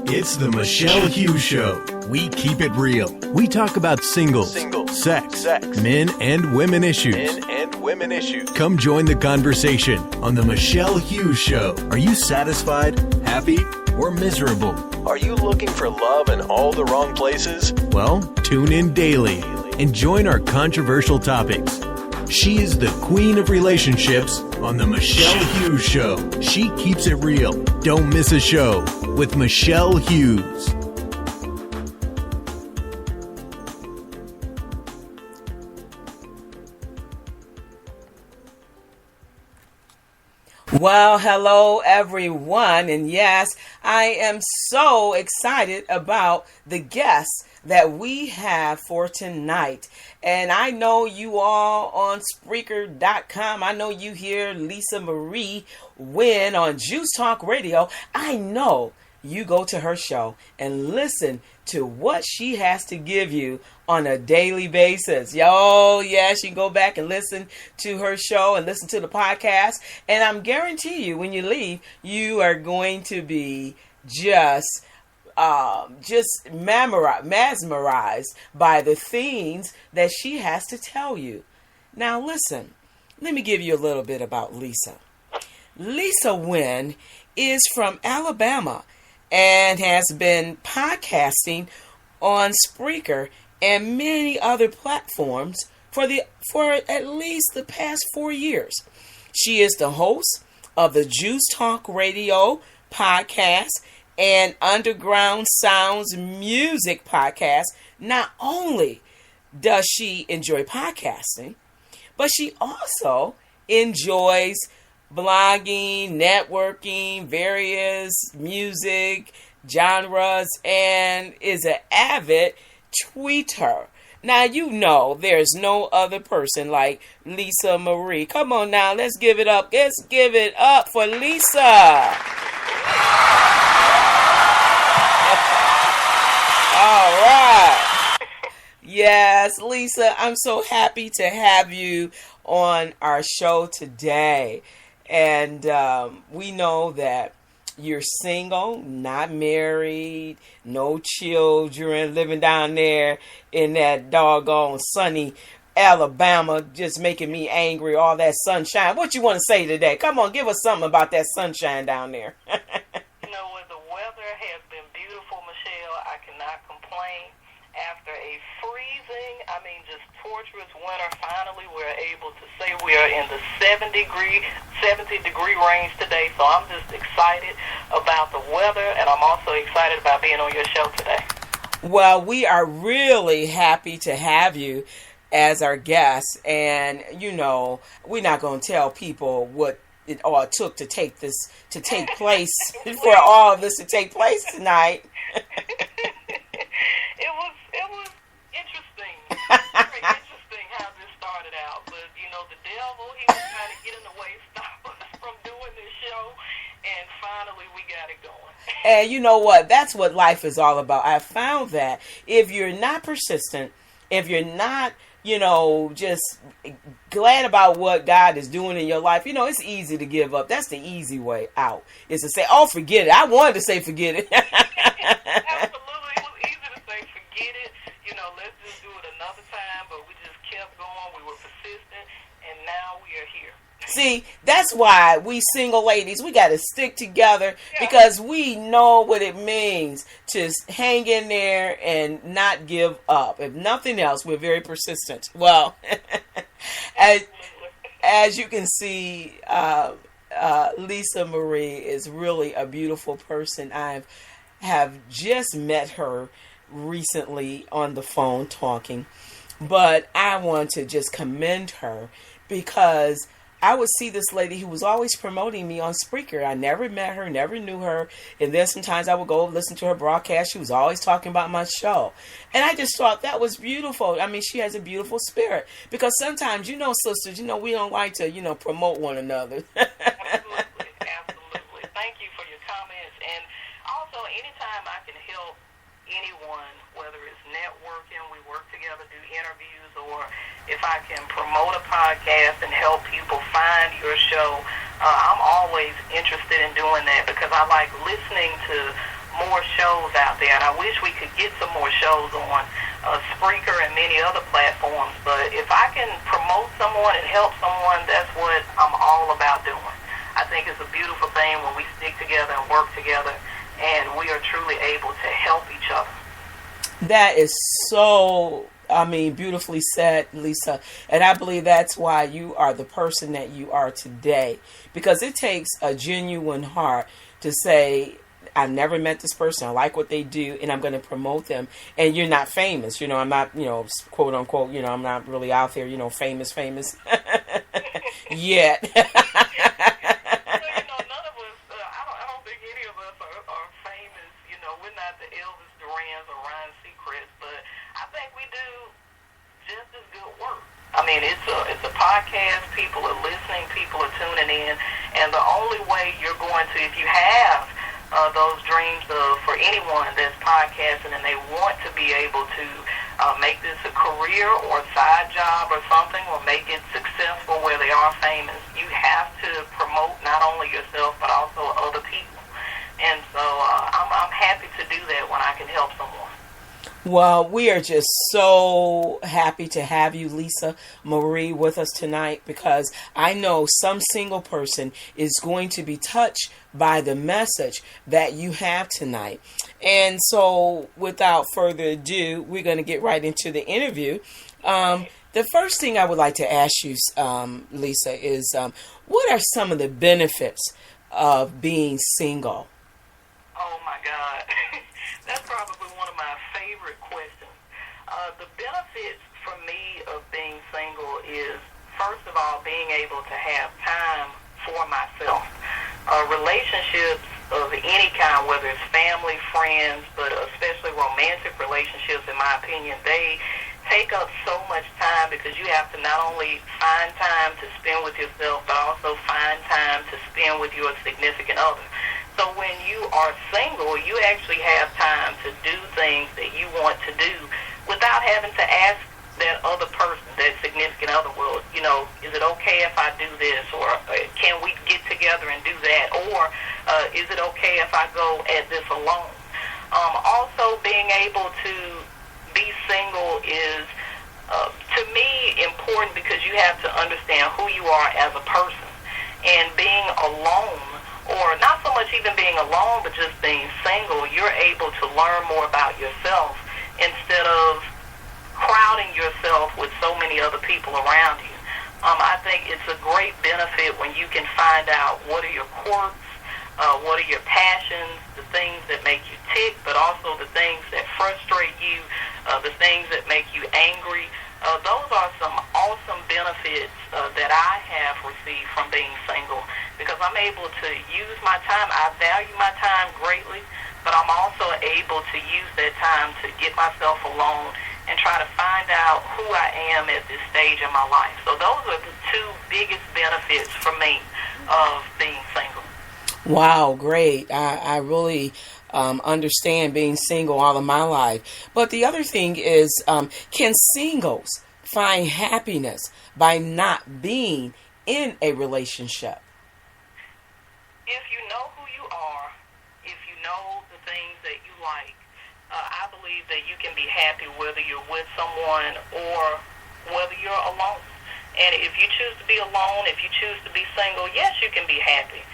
It's the Michelle Hughes Show. We keep it real. We talk about singles, sex, men and women issues. Come join the conversation on the Michelle Hughes Show. Are you satisfied, happy, or miserable? Are you looking for love in all the wrong places? Well, tune in daily and join our controversial topics. She is the queen of relationships on the Michelle Hughes Show. She keeps it real. Don't miss a show with Michelle Hughes. Well, hello everyone, and yes, I am so excited about the guests that we have for tonight. And I know you all on Spreaker.com. I know you hear Lisa Marie Wynn on Juice Talk Radio. I know you go to her show and listen to what she has to give you on a daily basis. Yo, yes, you can go back and listen to her show and listen to the podcast. And I'm guarantee you, when you leave, you are going to be just mesmerized by the things that she has to tell you. Now, listen, let me give you a little bit about Lisa. Lisa Wynn is from Alabama and has been podcasting on Spreaker and many other platforms for at least the past 4 years. She is the host of the Juice Talk Radio podcast and Underground Sounds Music podcast. Not only does she enjoy podcasting, but she also enjoys blogging, networking, various music genres, and is an avid tweeter. Now, you know there's no other person like Lisa Marie. Come on now, let's give it up. Let's give it up for Lisa. All right. Yes, Lisa, I'm so happy to have you on our show today. And we know that you're single, not married, no children, living down there in that doggone sunny Alabama, just making me angry, all that sunshine. What you want to say today? Come on, give us something about that sunshine down there. You know what, the weather has been beautiful, Michelle. I cannot complain. After a freezing, just torturous winter, finally we're able to say we are in the 70 degree range today. So I'm just excited about the weather, and I'm also excited about being on your show today. Well, we are really happy to have you as our guest, and we're not going to tell people what it all took to take place for all of this to take place tonight. It was interesting. Very interesting how this started out. But, the devil, he was trying to get in the way, stop us from doing this show. And finally, we got it going. And you know what? That's what life is all about. I found that if you're not persistent, if you're not, just glad about what God is doing in your life, it's easy to give up. That's the easy way out, is to say, oh, forget it. I wanted to say forget it. Absolutely. It was easy to say forget it. Let's just do it another time. But we just kept going. We were persistent. And now we are here. See, that's why we single ladies, we got to stick together, because we know what it means to hang in there and not give up. If nothing else, we're very persistent. Well, as you can see, Lisa Marie is really a beautiful person. I have just met her recently on the phone talking, but I want to just commend her, because I would see this lady who was always promoting me on Spreaker. I never met her, never knew her. And then sometimes I would go listen to her broadcast. She was always talking about my show. And I just thought that was beautiful. She has a beautiful spirit. Because sometimes, sisters, we don't like to, promote one another. Absolutely. Thank you for your comments. And also, anytime I can help anyone, whether it's networking, we work together, do interviews, or if I can promote a podcast and help people find your show, I'm always interested in doing that, because I like listening to more shows out there. And I wish we could get some more shows on Spreaker and many other platforms. But if I can promote someone and help someone, that's what I'm all about doing. I think it's a beautiful thing when we stick together and work together, and we are truly able to help each other. That is so, beautifully said, Lisa. And I believe that's why you are the person that you are today. Because it takes a genuine heart to say, I've never met this person. I like what they do, and I'm going to promote them. And you're not famous. I'm not, quote unquote, I'm not really out there, famous yet. None of us, I don't think any of us are famous. We're not the Elvis Durans or Ryan Seacrest, but I think we do just as good work. It's a podcast. People are listening. People are tuning in. And the only way you're going to, if you have those dreams for anyone that's podcasting and they want to be able to make this a career or a side job or something, or make it successful where they are famous, you have to promote not only yourself but also other people. And so I'm happy to do that when I can help someone. Well, we are just so happy to have you, Lisa Marie, with us tonight, because I know some single person is going to be touched by the message that you have tonight. And so without further ado, we're going to get right into the interview. The first thing I would like to ask you, Lisa, is what are some of the benefits of being single? Oh, my God. That's probably one of my favorite questions. The benefits for me of being single is, first of all, being able to have time for myself. Relationships of any kind, whether it's family, friends, but especially romantic relationships, in my opinion, they take up so much time because you have to not only find time to spend with yourself, but also find time to spend with your significant other. So when you are single, you actually have time to do things that you want to do without having to ask that other person, that significant other, well, is it okay if I do this? Or can we get together and do that? Or is it okay if I go at this alone? Also, being able to be single is, to me, important because you have to understand who you are as a person. And being alone, or not so much even being alone, but just being single, you're able to learn more about yourself instead of crowding yourself with so many other people around you. I think it's a great benefit when you can find out what are your quirks, what are your passions, the things that make you tick, but also the things that frustrate you, the things that make you angry. Those are some awesome benefits that I have received from being single, because I'm able to use my time. I value my time greatly, but I'm also able to use that time to get myself alone and try to find out who I am at this stage in my life. So those are the two biggest benefits for me of being single. Wow, great. I really understand being single all of my life. But the other thing is, can singles find happiness by not being in a relationship? If you know who you are, if you know the things that you like, I believe that you can be happy whether you're with someone or whether you're alone. And if you choose to be alone, if you choose to be single, yes, you can be happy.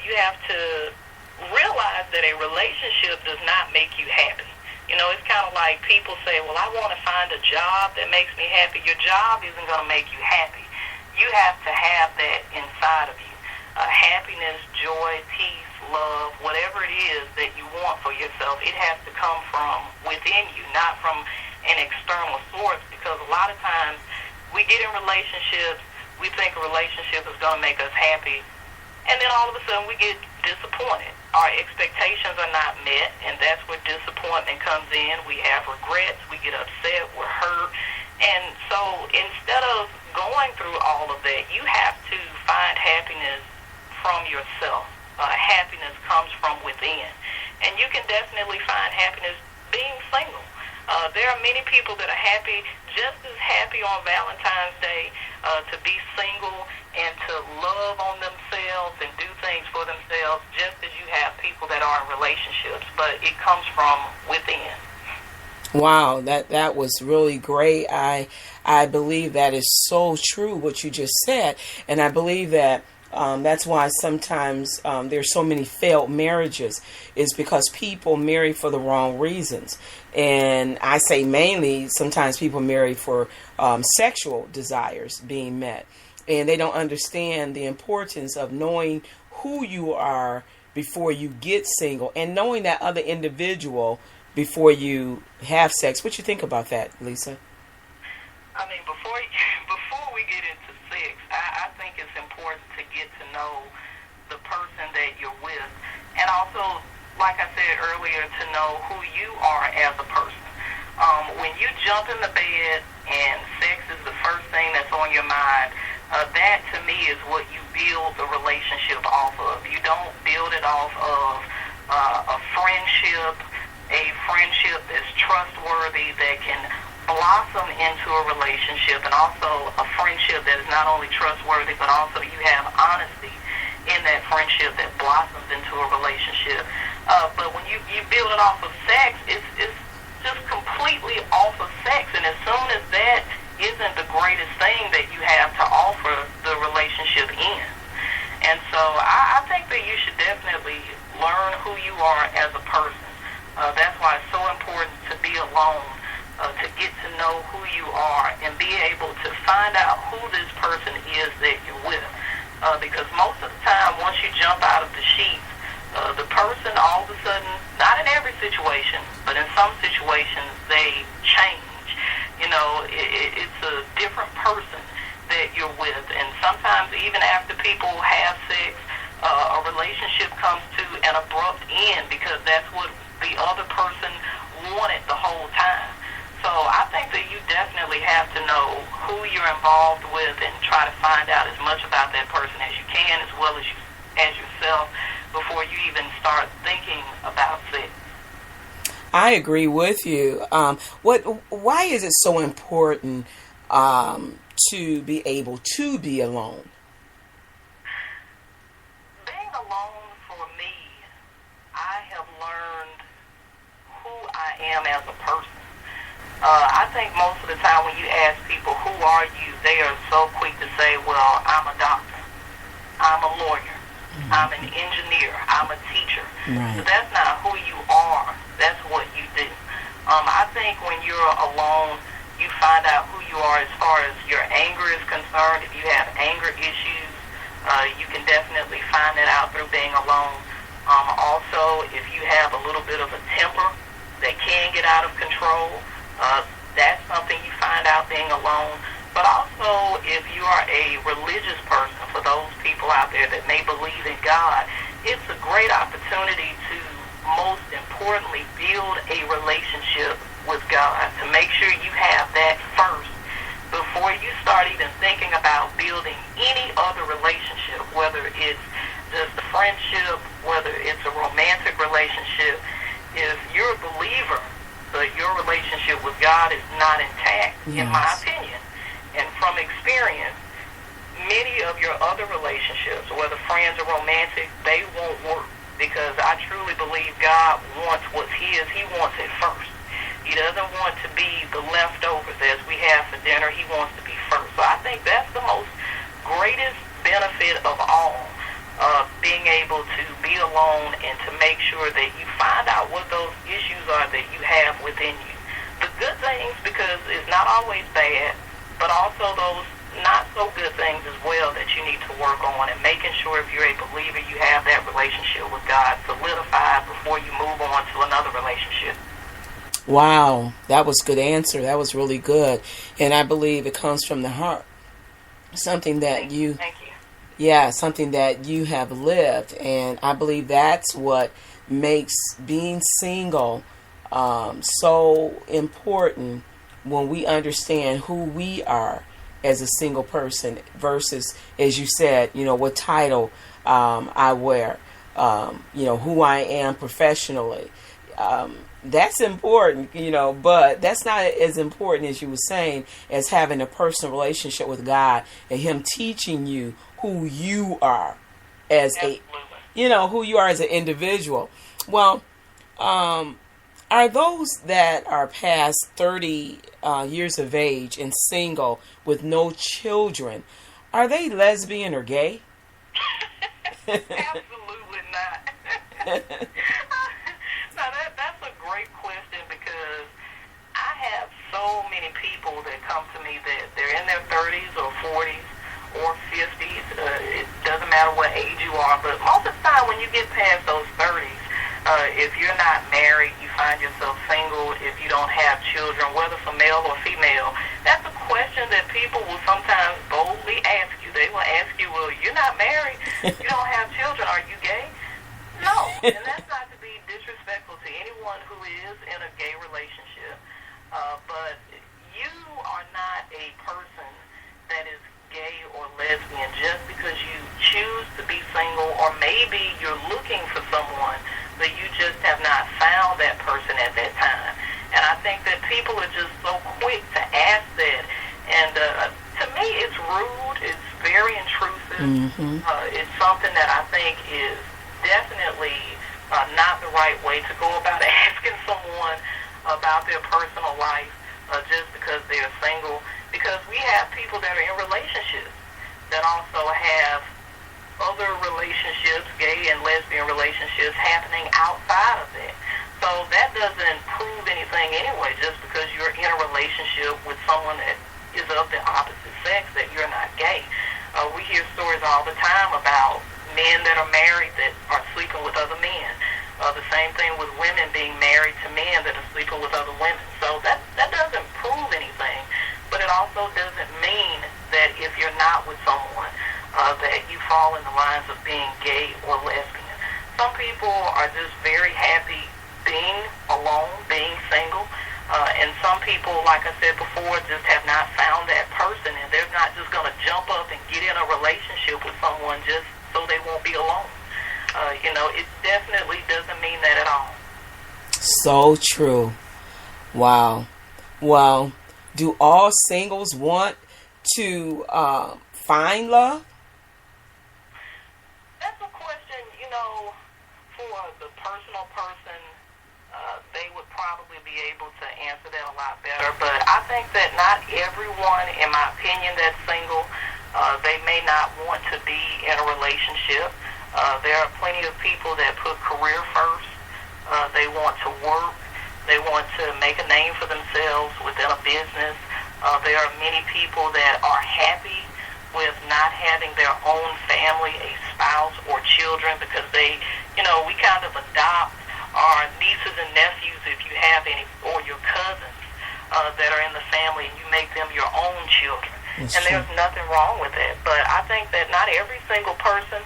You have to realize that a relationship does not make you happy. It's kind of like people say, well, I want to find a job that makes me happy. Your job isn't going to make you happy. You have to have that inside of you. Happiness, joy, peace, love, whatever it is that you want for yourself, it has to come from within you, not from an external source, because a lot of times we get in relationships, we think a relationship is going to make us happy, and then all of a sudden we get disappointed. Our expectations are not met, and that's where disappointment comes in. We have regrets, we get upset, we're hurt, and so instead of going through all of that, you have to find happiness from yourself. Happiness comes from within, and you can definitely find happiness being single. There are many people that are happy, just as happy on Valentine's Day to be single and to love on themselves and do things for themselves, just as you have people that are in relationships, but it comes from within. Wow, that was really great. I believe that is so true what you just said, and I believe that that's why sometimes there's so many failed marriages, is because people marry for the wrong reasons. And I say mainly sometimes people marry for sexual desires being met, and they don't understand the importance of knowing who you are before you get single, and knowing that other individual before you have sex. What you think about that, Lisa? I mean, before we get into sex, I think it's important to get to know the person that you're with, and also, like I said earlier, to know who you are as a person. When you jump in the bed and sex is the first thing that's on your mind, that to me is what you build the relationship off of. You don't build it off of a friendship that's trustworthy, that can blossom into a relationship, and also a friendship that is not only trustworthy, but also you have honesty in that friendship that blossoms into a relationship. But when you build it off of sex, it's just completely off of sex, and as soon as that isn't the greatest thing that you have to offer, the relationship ends. And so I think that you should definitely learn who you are as a person. That's why it's so important to be alone, to get to know who you are and be able to find out who this person is that you're with. Because most of the time, once you jump out of the sheets, the person all of a sudden, not in every situation, but in some situations, they change. You know, it's a different person that you're with. And sometimes even after people have sex, a relationship comes to an abrupt end because that's what the other person wanted the whole time. So I think that you definitely have to know who you're involved with and try to find out as much about that person as you can, as well as yourself, before you even start thinking about sex. I agree with you. Why is it so important to be able to be alone? Being alone for me, I have learned who I am as a person. I think most of the time when you ask people, who are you, they are so quick to say, well, I'm a doctor, I'm a lawyer, I'm an engineer, I'm a teacher. Right. So that's not who you are, that's what you do. I think when you're alone, you find out who you are as far as your anger is concerned. If you have anger issues, you can definitely find that out through being alone. Also, if you have a little bit of a temper that can get out of control, that's something you find out being alone. But also, if you are a religious person, for those people out there that may believe in God, it's a great opportunity to, most importantly, build a relationship with God, to make sure you have that first before you start even thinking about building any other relationship, whether it's just a friendship, whether it's a romantic relationship. If you're a believer, but your relationship with God is not intact, yes, in my opinion. And from experience, many of your other relationships, whether friends or romantic, they won't work, because I truly believe God wants what's His. He wants it first. He doesn't want to be the leftovers as we have for dinner. He wants to be first. So I think that's the most greatest benefit of all, being able to be alone and to make sure that you find out what those issues are that you have within you. The good things, because it's not always bad, but also those not so good things as well that you need to work on, and making sure if you're a believer, you have that relationship with God solidified before you move on to another relationship. Wow, that was a good answer. That was really good. And I believe it comes from the heart. Something that Thank you. Yeah, something that you have lived. And I believe that's what makes being single so important, when we understand who we are as a single person versus, as you said, what title I wear, who I am professionally. That's important, but that's not as important, as you were saying, as having a personal relationship with God and Him teaching you who you are as Absolutely. who you are as an individual. Well, are those that are past 30 years of age and single with no children, are they lesbian or gay? Absolutely not. Now that's a great question, because I have so many people that come to me that they're in their 30s or 40s or 50s. It doesn't matter what age you are, but most of the time when you get past those 30s, if you're not married, you find yourself single, if you don't have children, whether for male or female, that's a question that people will sometimes boldly ask you. They will ask you, well, you're not married, you don't have children, are you gay? No, and that's not to be disrespectful to anyone who is in a gay relationship, but you are not a person that is gay or lesbian just because you choose to be single, or maybe you're looking for someone, but you just have not found that person at that time. And I think that people are just so quick to ask that, and to me it's rude, it's very intrusive. It's something that I think is definitely not the right way to go about asking someone about their personal life just because they're single, because we have people that are in relationships that also have other relationships, gay and lesbian relationships, happening outside of that. So that doesn't prove anything anyway, just because you're in a relationship with someone that is of the opposite sex, that you're not gay. We hear stories all the time about men that are married that are sleeping with other men. The same thing with women being married to men that are sleeping with other women. So that doesn't prove anything, but it also doesn't mean that if you're not with someone, that you fall in the lines of being gay or lesbian. Some people are just very happy being alone, being single, and some people, like I said before, just have not found that person, and they're not just going to jump up and get in a relationship with someone just so they won't be alone. It definitely doesn't mean that at all. So true. Wow. Well, do all singles want to find love? That's a question, for the personal person, they would probably be able to answer that a lot better. But I think that not everyone, in my opinion, that's single, they may not want to be in a relationship. There are plenty of people that put career first. They want to work. They want to make a name for themselves within a business. There are many people that are happy with not having their own family, a spouse or children, because we kind of adopt our nieces and nephews, if you have any, or your cousins that are in the family, and you make them your own children. That's and true. There's nothing wrong with that. But I think that not every single person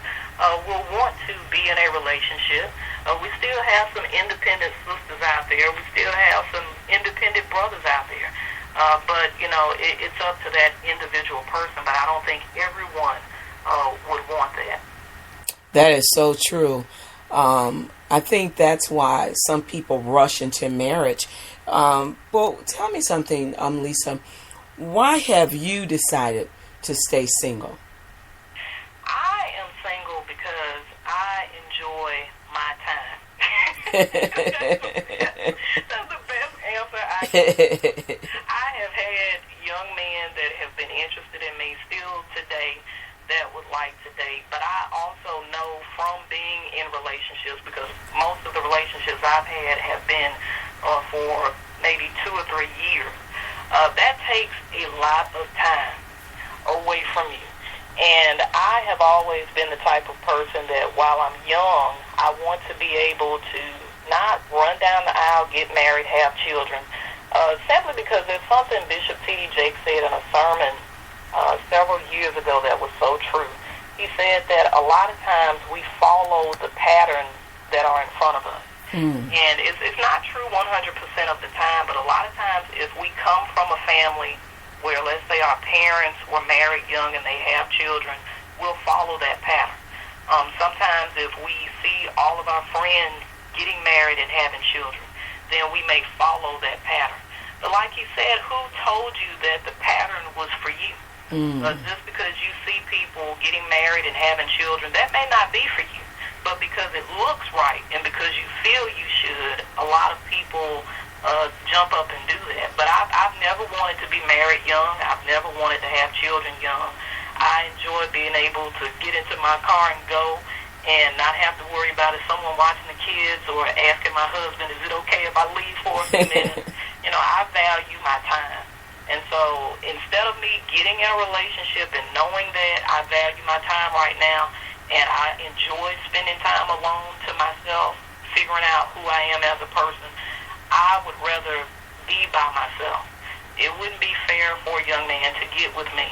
will want to be in a relationship. We still have some independent sisters out there. We still have some independent brothers out there. But, it's up to that individual person. But I don't think everyone would want that. That is so true. I think that's why some people rush into marriage. Well, tell me something, Lisa. Why have you decided to stay single? I am single because I enjoy my time. That's the best answer I can give. I have had young men that have been interested in me still today that would like to date, but I also know from being in relationships, because most of the relationships I've had have been for maybe 2 or 3 years, that takes a lot of time away from you. And I have always been the type of person that while I'm young, I want to be able to not run down the aisle, get married, have children, simply because there's something Bishop T.D. Jakes said in a sermon several years ago that was so true. He said that a lot of times we follow the patterns that are in front of us. And it's not true 100% of the time, but a lot of times if we come from a family where, let's say, our parents were married young and they have children, we'll follow that pattern. Sometimes if we see all of our friends getting married and having children, then we may follow that pattern. But like you said, who told you that the pattern was for you? Just because you see people getting married and having children, that may not be for you. but because it looks right and because you feel you should, a lot of people jump up and do that. But I've never wanted to be married young. I've never wanted to have children young. I enjoy being able to get into my car and go and not have to worry about if someone watching the kids or asking my husband, is it okay if I leave for a few minutes? I value my time. And so instead of me getting in a relationship and knowing that I value my time right now and I enjoy spending time alone to myself, figuring out who I am as a person, I would rather be by myself. It wouldn't be fair for a young man to get with me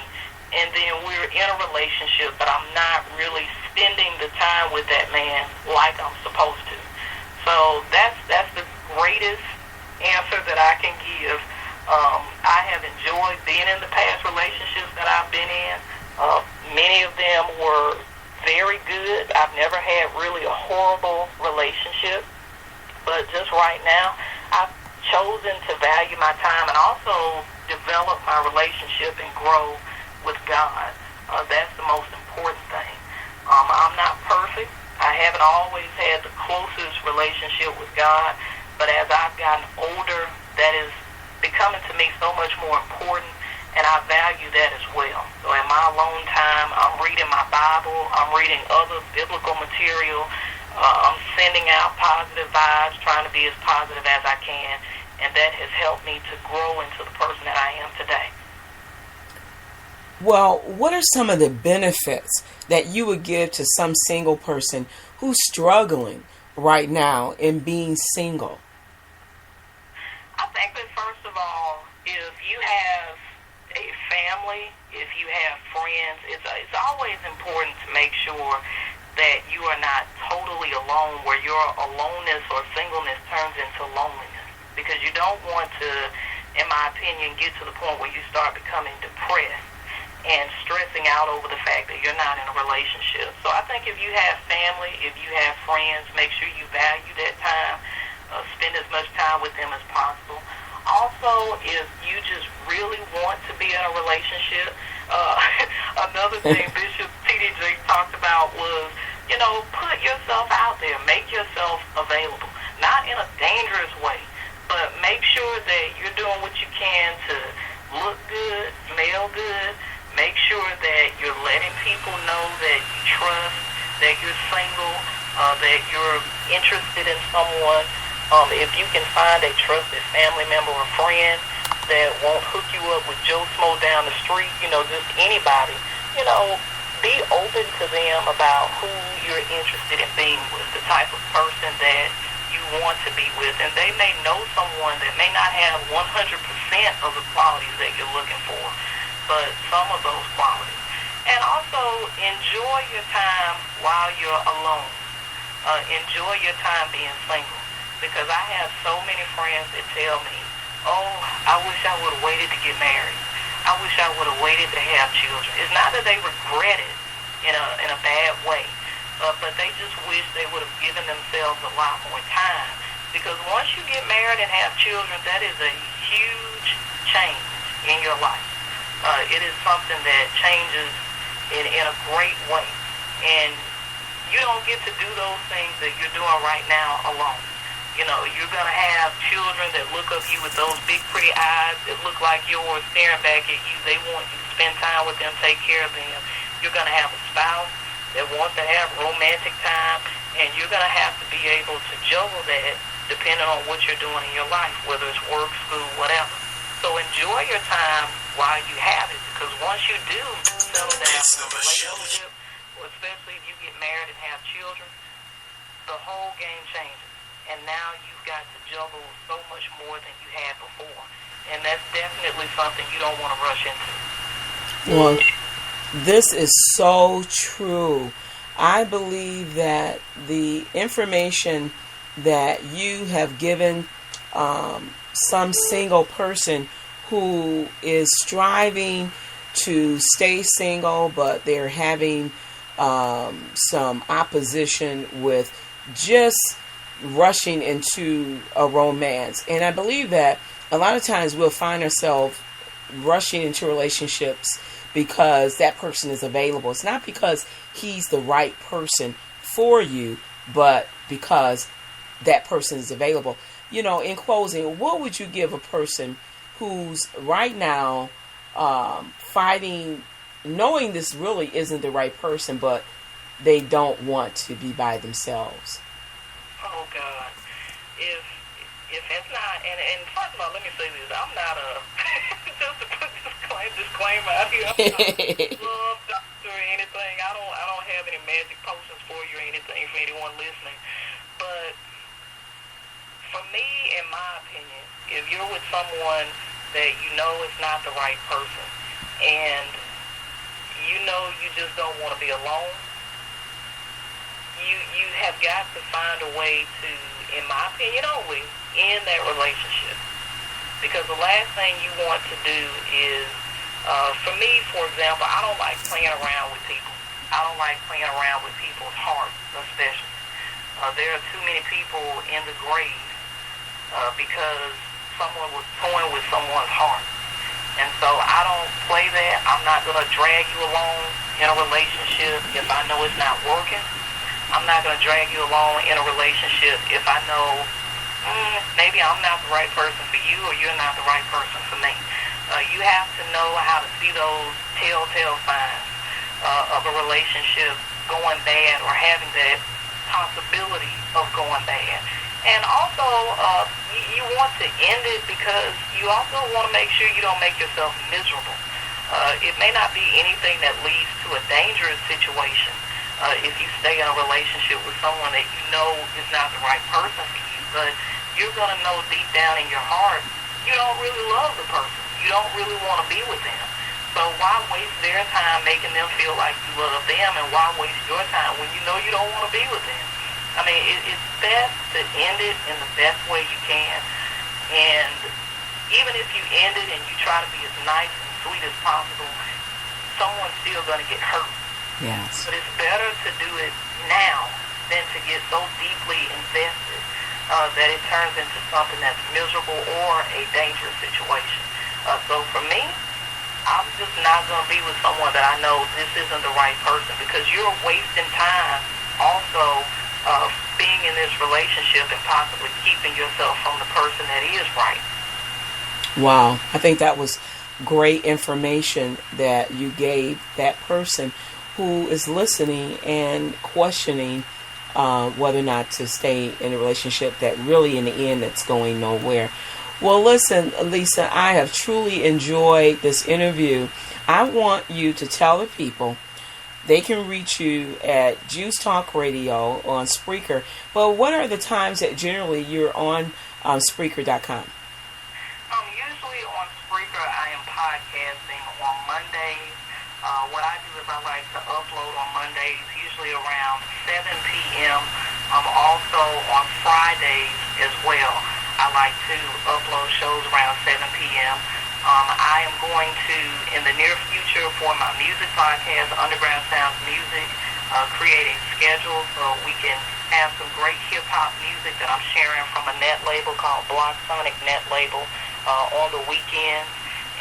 and then we're in a relationship, but I'm not really spending the time with that man like I'm supposed to. So that's the greatest answer that I can give. I have enjoyed being in the past relationships that I've been in. Many of them were very good. I've never had really a horrible relationship, but just right now, I've chosen to value my time and also develop my relationship and grow with God. That's the most important thing. I'm not perfect. I haven't always had the closest relationship with God, but as I've gotten older, that is becoming to me so much more important, and I value that as well. So in my alone time, I'm reading my Bible, I'm reading other biblical material, I'm sending out positive vibes, trying to be as positive as I can, and that has helped me to grow into the person that I am today. Well, what are some of the benefits that you would give to some single person who's struggling right now in being single? I think that first of all, if you have a family, if you have friends, it's always important to make sure that you are not totally alone, where your aloneness or singleness turns into loneliness. Because you don't want to, in my opinion, get to the point where you start becoming depressed and stressing out over the fact that you're not in a relationship. So I think if you have family, if you have friends, make sure you value that time. Spend as much time with them as possible. Also, if you just really want to be in a relationship, another thing Bishop T.D. Jakes talked about was, put yourself out there. Make yourself available. Not in a dangerous way, but make sure that you're doing what you can to look good, smell good. Make sure that you're letting people know that you trust, that you're single, that you're interested in someone. If you can find a trusted family member or friend that won't hook you up with Joe Smo down the street, just anybody, be open to them about who you're interested in being with, the type of person that you want to be with. And they may know someone that may not have 100% of the qualities that you're looking for, but some of those qualities. And also, enjoy your time while you're alone. Enjoy your time being single. Because I have so many friends that tell me, oh, I wish I would have waited to get married. I wish I would have waited to have children. It's not that they regret it in a bad way, but they just wish they would have given themselves a lot more time. Because once you get married and have children, that is a huge change in your life. It is something that changes in a great way. And you don't get to do those things that you're doing right now alone. You're going to have children that look up you with those big, pretty eyes that look like yours staring back at you. They want you to spend time with them, take care of them. You're going to have a spouse that wants to have romantic time, and you're going to have to be able to juggle that depending on what you're doing in your life, whether it's work, school, whatever. So enjoy your time while you have it, because once you do settle down in a relationship, or especially if you get married and have children, the whole game changes. And now you've got to juggle so much more than you had before. And that's definitely something you don't want to rush into. Well, this is so true. I believe that the information that you have given some single person who is striving to stay single, but they're having some opposition with just rushing into a romance. And I believe that a lot of times we'll find ourselves rushing into relationships because that person is available. It's not because he's the right person for you, but because that person is available. In closing, what would you give a person who's right now fighting, knowing this really isn't the right person, but they don't want to be by themselves? Oh God, if that's not, and first of all, let me say this: I'm not a just to put disclaimer out here. I'm not a love doctor or anything. I don't have any magic potions for you or anything for anyone listening. But for me, in my opinion, if you're with someone that you know is not the right person, and you know you just don't want to be alone, you have got to find a way to, in my opinion only, end that relationship. Because the last thing you want to do is, for me, for example, I don't like playing around with people. I don't like playing around with people's hearts, especially. There are too many people in the grave because someone was toying with someone's heart. And so I don't play that. I'm not going to drag you along in a relationship if I know it's not working. I'm not going to drag you along in a relationship if I know maybe I'm not the right person for you or you're not the right person for me. You have to know how to see those telltale signs of a relationship going bad or having that possibility of going bad. And also, you want to end it because you also want to make sure you don't make yourself miserable. It may not be anything that leads to a dangerous situation if you stay in a relationship with someone that you know is not the right person for you, but you're going to know deep down in your heart you don't really love the person. You don't really want to be with them. So why waste their time making them feel like you love them, and why waste your time when you know you don't want to be with them? I mean, it's best to end it in the best way you can. And even if you end it and you try to be as nice and sweet as possible, someone's still going to get hurt. Yes. But it's better to do it now than to get so deeply invested that it turns into something that's miserable or a dangerous situation. So for me, I'm just not going to be with someone that I know this isn't the right person, because you're wasting time also being in this relationship and possibly keeping yourself from the person that is right. Wow. I think that was great information that you gave that person who is listening and questioning whether or not to stay in a relationship that really in the end that's going nowhere. Well, listen, Lisa, I have truly enjoyed this interview. I want you to tell the people they can reach you at Juice Talk Radio on Spreaker. But what are the times that generally you're on Spreaker.com? Usually on Spreaker, I am podcasting on Mondays. What I do is I like to upload on Mondays, usually around 7 p.m. Also on Fridays as well. I like to upload shows around 7 p.m. I am going to, in the near future, for my music podcast, Underground Sounds Music, create a schedule so we can have some great hip-hop music that I'm sharing from a net label called Block Sonic Net Label on the weekends.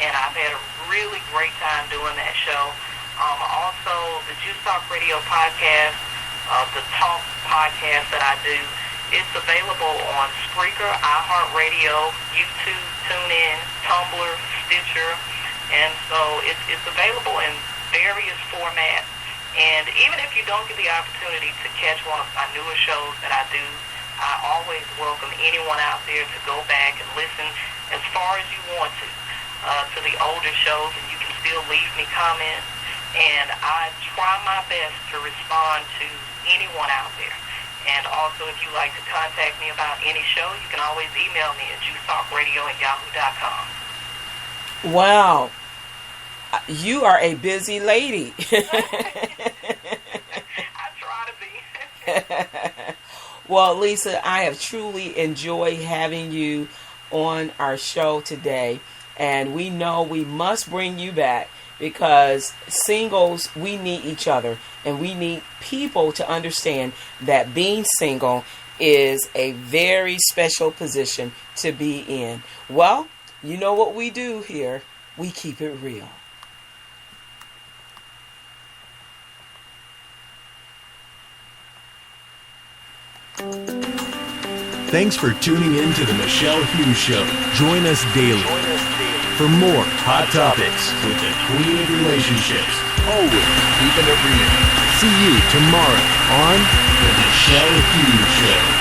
And I've had a really great time doing that show. Also, the Juice Talk Radio podcast, the talk podcast that I do, it's available on Spreaker, iHeartRadio, YouTube, TuneIn, Tumblr, Stitcher, and so it's available in various formats. And even if you don't get the opportunity to catch one of my newer shows that I do, I always welcome anyone out there to go back and listen as far as you want to the older shows, and you can still leave me comments. And I try my best to respond to anyone out there. And also, if you'd like to contact me about any show, you can always email me at JuiceTalkRadio@yahoo.com. Wow. You are a busy lady. I try to be. Well, Lisa, I have truly enjoyed having you on our show today. And we know we must bring you back, because singles, we need each other, and we need people to understand that being single is a very special position to be in. Well, you know what we do here. We keep it real. Thanks for tuning in to the Michelle Hughes Show. Join us daily for more hot topics with the Queen of Relationships. Always keeping it real. See you tomorrow on the Michelle Hughes Show.